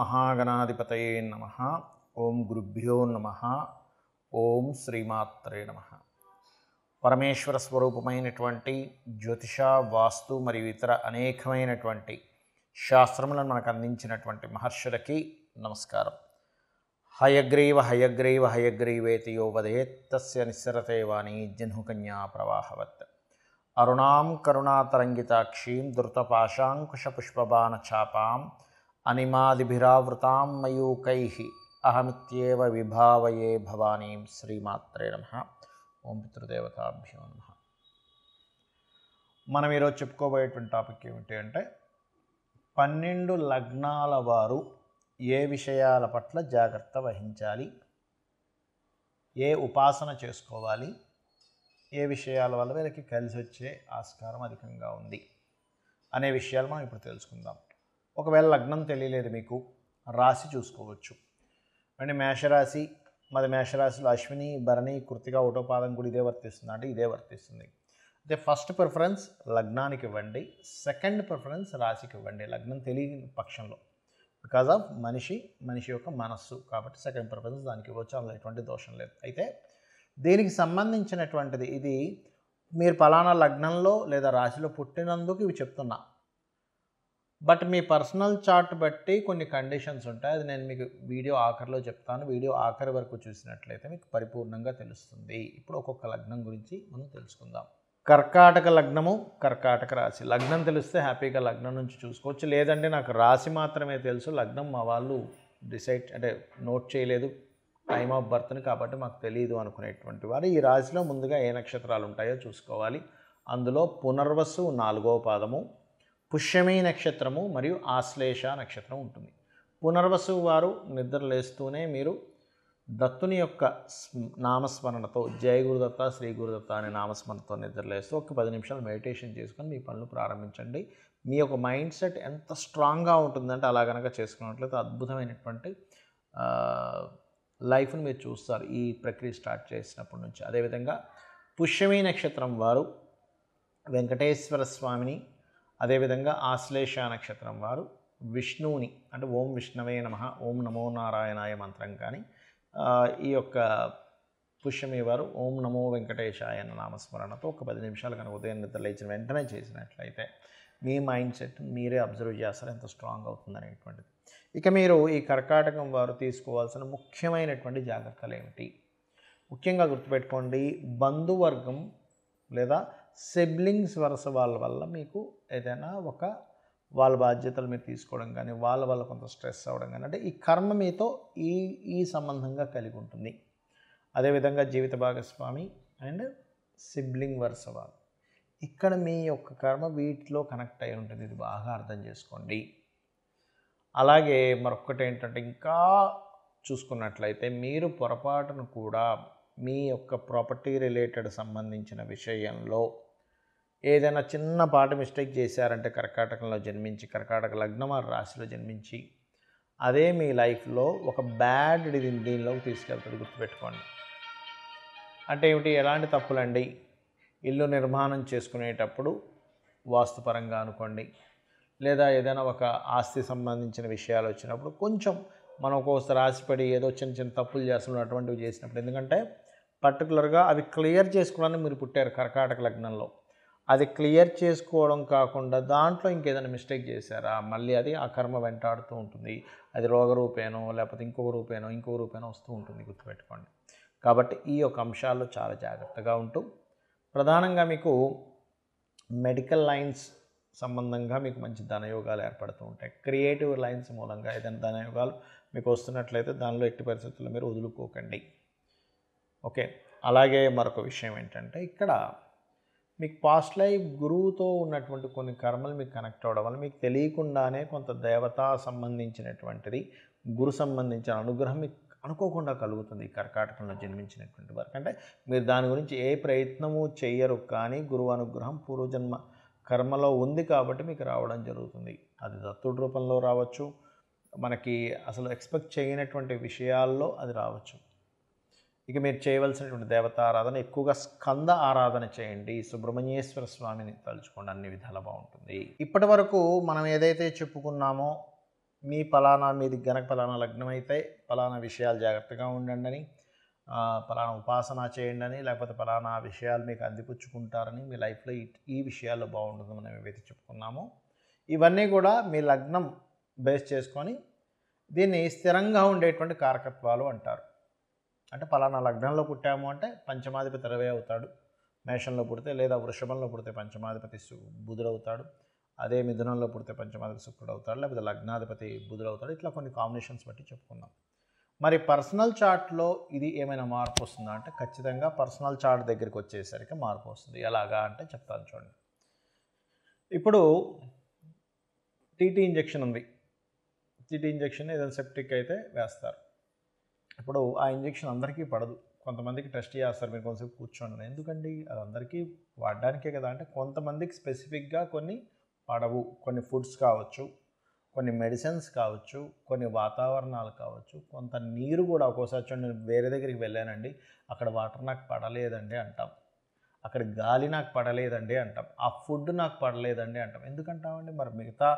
మహాగణాధిపతయే నమః. ఓం గురుభ్యో నమః. ఓం శ్రీమాత్రే నమః. పరమేశ్వర స్వరూపమైనటువంటి జ్యోతిష, వాస్తు మరియు ఇతర అనేకమైనటువంటి శాస్త్రములను మనకు అందించినటువంటి మహర్షులకి నమస్కారం. హయగ్రీవ హయగ్రీవ హయగ్రీవేతి యో వదేత్ తస్య నిస్సరతే వాణి జహ్నుకన్యా ప్రవాహవత్. అరుణాం కరుణాతరంగితాక్షీం ధృతపాశాంకుశపుష్పబాణచాపాం అనిమాదిభిరావృతాం మయూకైః అహమిత్యేవ విభావయే భవానీం. శ్రీమాత్రే నమః. ఓం పితృదేవతాభ్యో నమః. మనం ఈరోజు చెప్పుకోబోయేటువంటి టాపిక్ ఏమిటి అంటే 12 లగ్నాల వారు ఏ విషయాల పట్ల జాగ్రత్త వహించాలి, ఏ ఉపాసన చేసుకోవాలి, ఏ విషయాల వల్ల వీళ్ళకి కలిసి వచ్చే ఆస్కారం అధికంగా ఉంది అనే విషయాలు మనం ఇప్పుడు తెలుసుకుందాం. ఒకవేళ లగ్నం తెలియలేదు మీకు, రాశి చూసుకోవచ్చు. అంటే మేషరాశి, మాది మేషరాశిలో అశ్విని, భరణి, కృత్తిక, ఒకటో పాదం కూడా ఇదే వర్తిస్తుంది అంటే ఇదే వర్తిస్తుంది. అయితే ఫస్ట్ ప్రిఫరెన్స్ లగ్నానికి ఇవ్వండి, సెకండ్ ప్రిఫరెన్స్ రాశికి ఇవ్వండి లగ్నం తెలియని పక్షంలో. బికాజ్ ఆఫ్ మనిషి యొక్క మనస్సు కాబట్టి సెకండ్ ప్రిఫరెన్స్ దానికి ఇవ్వచ్చు, అందులో ఎటువంటి దోషం లేదు. అయితే దీనికి సంబంధించినటువంటిది ఇది మీరు పలానా లగ్నంలో లేదా రాశిలో పుట్టినందుకు ఇవి చెప్తున్నా. బట్ మీ పర్సనల్ చార్ట్ బట్టి కొన్ని కండిషన్స్ ఉంటాయి, అది నేను మీకు వీడియో ఆఖరిలో చెప్తాను. వీడియో ఆఖరి వరకు చూసినట్లయితే మీకు పరిపూర్ణంగా తెలుస్తుంది. ఇప్పుడు ఒక్కొక్క లగ్నం గురించి మనం తెలుసుకుందాం. కర్కాటక లగ్నము, కర్కాటక రాశి. లగ్నం తెలిస్తే హ్యాపీగా లగ్నం నుంచి చూసుకోవచ్చు. లేదంటే నాకు రాశి మాత్రమే తెలుసు, లగ్నం మా వాళ్ళు డిసైడ్ అంటే నోట్ చేయలేదు టైమ్ ఆఫ్ బర్త్ని కాబట్టి మాకు తెలియదు అనుకునేటువంటి వారు ఈ రాశిలో ముందుగా ఏ నక్షత్రాలు ఉంటాయో చూసుకోవాలి. అందులో పునర్వసు 4వ పాదము, పుష్యమి నక్షత్రము మరియు ఆశ్లేష నక్షత్రం ఉంటుంది. పునర్వసు వారు నిద్రలేస్తూనే మీరు దత్తుని యొక్క నామస్మరణతో జయ గురుదత్త, శ్రీ గురుదత్త అనే నామస్మరణతో నిద్రలేస్తూ ఒక 10 నిమిషాలు మెడిటేషన్ చేసుకొని మీ పనులు ప్రారంభించండి. మీ యొక్క మైండ్ సెట్ ఎంత స్ట్రాంగ్గా ఉంటుందంటే అలా కనుక చేసుకున్నట్లయితే అద్భుతమైనటువంటి లైఫ్ని మీరు చూస్తారు ఈ ప్రక్రియ స్టార్ట్ చేసినప్పటి నుంచి. అదేవిధంగా పుష్యమి నక్షత్రం వారు వెంకటేశ్వర స్వామిని, అదేవిధంగా ఆశ్లేష నక్షత్రం వారు విష్ణువుని అంటే ఓం విష్ణవే నమః, ఓం నమో నారాయణాయ మంత్రం కానీ, ఈ యొక్క పుష్యమి వారు ఓం నమో వెంకటేశాయ అన్న నామస్మరణతో ఒక 10 నిమిషాలు కనుక ఉదయం నిద్ర లేచిన వెంటనే చేసినట్లయితే మీ మైండ్ సెట్ మీరే అబ్జర్వ్ చేస్తారు ఎంత స్ట్రాంగ్ అవుతుంది అనేటువంటిది. ఇక మీరు ఈ కర్కాటకం వారు తీసుకోవాల్సిన ముఖ్యమైనటువంటి జాగ్రత్తలు ఏమిటి? ముఖ్యంగా గుర్తుపెట్టుకోండి, బంధువర్గం లేదా సిబ్లింగ్స్ వరుస వాళ్ళ వల్ల మీకు ఏదైనా వాళ్ళ బాధ్యతలు మీరు తీసుకోవడం కానీ, వాళ్ళ వల్ల కొంత స్ట్రెస్ అవ్వడం కానీ, అంటే ఈ కర్మ మీతో ఈ సంబంధంగా కలిగి ఉంటుంది. అదేవిధంగా జీవిత భాగస్వామి అండ్ సిబ్లింగ్ వరుస వాళ్ళు, ఇక్కడ మీ యొక్క కర్మ వీటిలో కనెక్ట్ అయి ఉంటుంది. ఇది బాగా అర్థం చేసుకోండి. అలాగే మరొకటి ఏంటంటే ఇంకా చూసుకున్నట్లయితే మీరు పొరపాటును కూడా మీ యొక్క ప్రాపర్టీ రిలేటెడ్ సంబంధించిన విషయంలో ఏదైనా చిన్నపాటి మిస్టేక్ చేశారంటే కర్కాటకంలో జన్మించి, కర్కాటక లగ్నం ఆ రాశిలో జన్మించి, అదే మీ లైఫ్లో ఒక బ్యాడ్ దీనిలోకి తీసుకెళ్తుంది. గుర్తుపెట్టుకోండి. అంటే ఏమిటి, ఎలాంటి తప్పులండి? ఇల్లు నిర్మాణం చేసుకునేటప్పుడు వాస్తుపరంగా అనుకోండి, లేదా ఏదైనా ఒక ఆస్తి సంబంధించిన విషయాలు వచ్చినప్పుడు కొంచెం మనం ఒక్కోసారి రాసిపడి ఏదో చిన్న తప్పులు చేస్తున్నాం అటువంటివి చేసినప్పుడు, ఎందుకంటే పర్టికులర్గా అవి క్లియర్ చేసుకోవడానికి మీరు పుట్టారు కర్కాటక లగ్నంలో. అది క్లియర్ చేసుకోవడం కాకుండా దాంట్లో ఇంకేదైనా మిస్టేక్ చేశారా, మళ్ళీ అది ఆ కర్మ వెంటాడుతూ ఉంటుంది. అది రోగరూపేనో లేకపోతే ఇంకొక రూపేనో వస్తూ ఉంటుంది. గుర్తుపెట్టుకోండి. కాబట్టి ఈ యొక్క అంశాల్లో చాలా జాగ్రత్తగా ఉంటూ, ప్రధానంగా మీకు మెడికల్ లైన్స్ సంబంధంగా మీకు మంచి ధనయోగాలు ఏర్పడుతూ ఉంటాయి. క్రియేటివ్ లైన్స్ మూలంగా ఏదైనా ధనయోగాలు మీకు వస్తున్నట్లయితే దానిలో ఎట్టి పరిస్థితుల్లో మీరు వదులుకోకండి. ఓకే. అలాగే మరొక విషయం ఏంటంటే, ఇక్కడ మీకు పాస్ట్ లైఫ్ గురువుతో ఉన్నటువంటి కొన్ని కర్మలు మీకు కనెక్ట్ అవ్వడం వల్ల మీకు తెలియకుండానే కొంత దేవతా సంబంధించినటువంటిది, గురు సంబంధించిన అనుగ్రహం మీకు అనుకోకుండా కలుగుతుంది ఈ కర్కాటకంలో జన్మించినటువంటి వారికి. అంటే మీరు దాని గురించి ఏ ప్రయత్నము చెయ్యరు, కానీ గురువు అనుగ్రహం పూర్వజన్మ కర్మలో ఉంది కాబట్టి మీకు రావడం జరుగుతుంది. అది దత్తుడి రూపంలో రావచ్చు, మనకి అసలు ఎక్స్పెక్ట్ చేయనటువంటి విషయాల్లో అది రావచ్చు. ఇక మీరు చేయవలసినటువంటి దేవతారాధన ఎక్కువగా స్కంద ఆరాధన చేయండి. సుబ్రహ్మణ్యేశ్వర స్వామిని తలుచుకోండి, అన్ని విధాలా బాగుంటుంది. ఇప్పటి వరకు మనం ఏదైతే చెప్పుకున్నామో మీది గనక పలానా లగ్నం అయితే పలానా విషయాలు జాగ్రత్తగా ఉండండి అని, పలానా ఉపాసన చేయండి అని, లేకపోతే పలానా విషయాలు మీకు అందిపుచ్చుకుంటారని, మీ లైఫ్లో ఈ విషయాల్లో బాగుంటుంది మనం ఏవైతే చెప్పుకున్నామో ఇవన్నీ కూడా మీ లగ్నం బేస్ చేసుకొని దీన్ని స్థిరంగా ఉండేటువంటి కారకత్వాలు అంటారు. అంటే పలానా లగ్నంలో పుట్టాము అంటే పంచమాధిపతి రవి అవుతాడు మేషంలో పుడితే, లేదా వృషభంలో పుడితే పంచమాధిపతి బుధుడవుతాడు, అదే మిథునంలో పుడితే పంచమాధిపతి శుక్రుడు అవుతాడు, లేకపోతే లగ్నాధిపతి బుధుడవుతాడు. ఇట్లా కొన్ని కాంబినేషన్స్ బట్టి చెప్పుకుందాం. మరి పర్సనల్ చార్ట్లో ఇది ఏమైనా మార్పు వస్తుందా అంటే ఖచ్చితంగా పర్సనల్ చార్ట్ దగ్గరికి వచ్చేసరికి మార్పు వస్తుంది. ఎలాగా అంటే చెప్తాను చూడండి. ఇప్పుడు టీటీ ఇంజెక్షన్ ఉంది. టీటీ ఇంజెక్షన్ ఏదైనా సెప్టిక్ అయితే వేస్తారు. ఇప్పుడు ఆ ఇంజెక్షన్ అందరికీ పడదు. కొంతమందికి టెస్ట్ చేస్తారు, మీరు కొంతసేపు కూర్చోండి. ఎందుకండి అది అందరికీ వాడడానికే కదా అంటే కొంతమందికి స్పెసిఫిక్గా కొన్ని పడవు. కొన్ని ఫుడ్స్ కావచ్చు, కొన్ని మెడిసిన్స్ కావచ్చు, కొన్ని వాతావరణాలు కావచ్చు, కొంత నీరు కూడా. ఒక్కోసారి చూడండి, నేను వేరే దగ్గరికి వెళ్ళానండి, అక్కడ వాటర్ నాకు పడలేదండి అంటాం, అక్కడ గాలి నాకు పడలేదండి అంటాం, ఆ ఫుడ్ నాకు పడలేదండి అంటాం. ఎందుకంటామండి? మరి మిగతా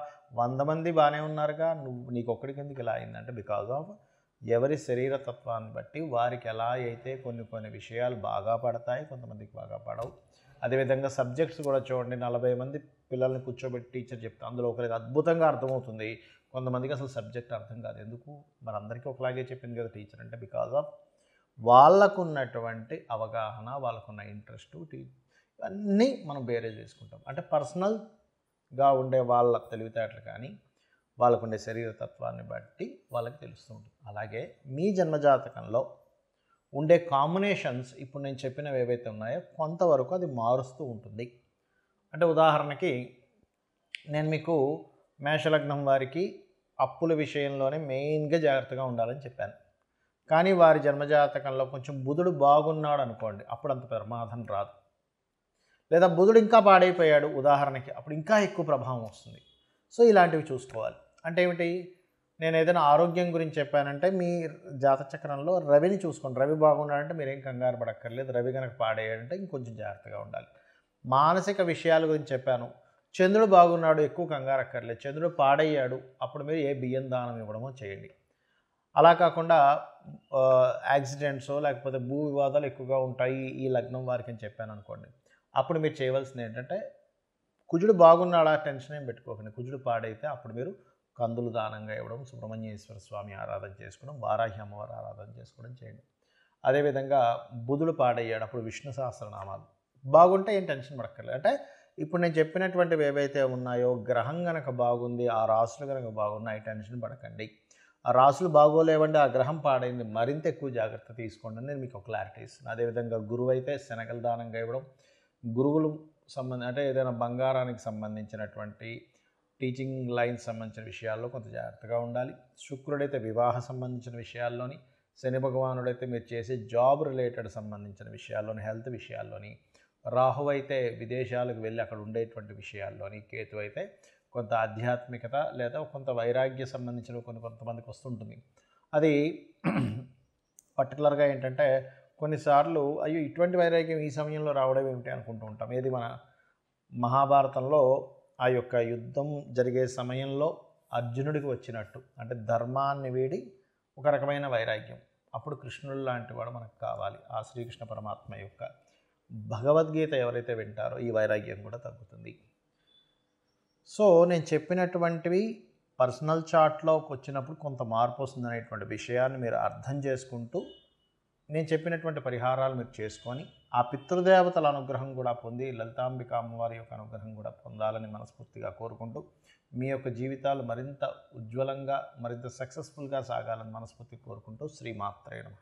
100 మంది బాగానే ఉన్నారుగా, నీకు ఒక్కడికి ఎందుకు ఇలా అయిందంటే బికాజ్ ఆఫ్ ఎవరి శరీరతత్వాన్ని బట్టి వారికి ఎలా అయితే కొన్ని విషయాలు బాగా పడతాయి, కొంతమందికి బాగా పడవు. అదేవిధంగా సబ్జెక్ట్స్ కూడా చూడండి, 40 మంది పిల్లల్ని కూర్చోబెట్టి టీచర్ చెప్తే అందులో ఒకరికి అద్భుతంగా అర్థమవుతుంది, కొంతమందికి అసలు సబ్జెక్ట్ అర్థం కాదు. ఎందుకు? మరి అందరికీ ఒకలాగే చెప్పింది కదా టీచర్ అంటే బికాజ్ ఆఫ్ వాళ్ళకున్నటువంటి అవగాహన, వాళ్ళకున్న ఇంట్రెస్టు, ఇవన్నీ మనం బేరేజ్ చేసుకుంటాం. అంటే పర్సనల్గా ఉండే వాళ్ళ తెలివితేటలు కానీ వాళ్ళకుండే శరీరతత్వాన్ని బట్టి వాళ్ళకి తెలుస్తూ ఉంటుంది. అలాగే మీ జన్మజాతకంలో ఉండే కాంబినేషన్స్ ఇప్పుడు నేను చెప్పినవి ఏవైతే ఉన్నాయో కొంతవరకు అది మారుస్తూ ఉంటుంది. అంటే ఉదాహరణకి నేను మీకు మేషలగ్నం వారికి అప్పుల విషయంలోనే మెయిన్గా జాగ్రత్తగా ఉండాలని చెప్పాను. కానీ వారి జన్మజాతకంలో కొంచెం బుధుడు బాగున్నాడు అనుకోండి, అప్పుడు అంత ప్రమాదం రాదు. లేదా బుధుడు ఇంకా పాడైపోయాడు ఉదాహరణకి, అప్పుడు ఇంకా ఎక్కువ ప్రభావం వస్తుంది. సో ఇలాంటివి చూసుకోవాలి. అంటే ఏమిటి? నేను ఏదైనా ఆరోగ్యం గురించి చెప్పానంటే మీ జాతచక్రంలో రవిని చూసుకోండి. రవి బాగున్నాడంటే మీరేం కంగారు పడక్కర్లేదు. రవి కనుక పాడేయాడంటే ఇంకొంచెం జాగ్రత్తగా ఉండాలి. మానసిక విషయాల గురించి చెప్పాను. చంద్రుడు బాగున్నాడు, ఎక్కువ కంగారు అక్కర్లేదు. చంద్రుడు పాడయ్యాడు, అప్పుడు మీరు ఏ బియ్యం దానం ఇవ్వడమో చేయండి. అలా కాకుండా యాక్సిడెంట్సో లేకపోతే భూ వివాదాలు ఎక్కువగా ఉంటాయి ఈ లగ్నం వారికి అని చెప్పాను అనుకోండి, అప్పుడు మీరు చేయవలసింది ఏంటంటే కుజుడు బాగున్నాడా టెన్షన్ ఏం పెట్టుకోకండి. కుజుడు పాడైతే అప్పుడు మీరు కందులు దానంగా ఇవ్వడం, సుబ్రహ్మణ్యేశ్వర స్వామి ఆరాధన చేసుకోవడం, వారాహి అమ్మవారి ఆరాధన చేసుకోవడం చేయండి. అదేవిధంగా బుధుడు పాడయ్యాడు, అప్పుడు విష్ణు సహస్రనామాలు బాగుంటే ఏం టెన్షన్ పడక్కర్లేదు. అంటే ఇప్పుడు నేను చెప్పినటువంటివి ఏవైతే ఉన్నాయో గ్రహం కనుక బాగుంది, ఆ రాసులు కనుక బాగున్నాయి, టెన్షన్ పడకండి. ఆ రాసులు బాగోలేవండి, ఆ గ్రహం పాడైంది, మరింత ఎక్కువ జాగ్రత్త తీసుకోండి అని నేను మీకు ఒక క్లారిటీ ఇస్తున్నాను. అదేవిధంగా గురువు అయితే శనగలు దానంగా ఇవ్వడం, గురువులు అంటే ఏదైనా బంగారానికి సంబంధించినటువంటి టీచింగ్ లైన్ సంబంధించిన విషయాల్లో కొంత జాగ్రత్తగా ఉండాలి. శుక్రుడైతే వివాహ సంబంధించిన విషయాల్లోని, శని భగవానుడైతే మీరు చేసే జాబ్ రిలేటెడ్ సంబంధించిన విషయాల్లోని, హెల్త్ విషయాల్లోని, రాహు అయితే విదేశాలకు వెళ్ళి అక్కడ ఉండేటువంటి విషయాల్లోని, కేతు అయితే కొంత ఆధ్యాత్మికత లేదా కొంత వైరాగ్య సంబంధించిన కొంతమందికి వస్తుంటుంది. అది పర్టికులర్గా ఏంటంటే కొన్నిసార్లు అయ్యో ఇటువంటి వైరాగ్యం ఈ సమయంలో రావడం ఏమిటి అనుకుంటూ ఉంటాం. ఏది మన మహాభారతంలో ఆ యొక్క యుద్ధం జరిగే సమయంలో అర్జునుడికి వచ్చినట్టు, అంటే ధర్మాన్ని వీడి ఒక రకమైన వైరాగ్యం. అప్పుడు కృష్ణుడు లాంటి వాడు మనకు కావాలి. ఆ శ్రీకృష్ణ పరమాత్మ యొక్క భగవద్గీత ఎవరైతే వింటారో ఈ వైరాగ్యం కూడా తగ్గుతుంది. సో నేను చెప్పినటువంటివి పర్సనల్ చార్ట్లోకి వచ్చినప్పుడు కొంత మార్పు వస్తుంది అనేటువంటి విషయాన్ని మీరు అర్థం చేసుకుంటూ నేను చెప్పినటువంటి పరిహారాలు మీరు చేసుకొని ఆ పితృదేవతల అనుగ్రహం కూడా పొంది లలితాంబిక అమ్మవారి యొక్క అనుగ్రహం కూడా పొందాలని మనస్ఫూర్తిగా కోరుకుంటూ మీ యొక్క జీవితాలు మరింత ఉజ్వలంగా మరింత సక్సెస్ఫుల్గా సాగాలని మనస్ఫూర్తిగా కోరుకుంటూ శ్రీమాత్రే నమః.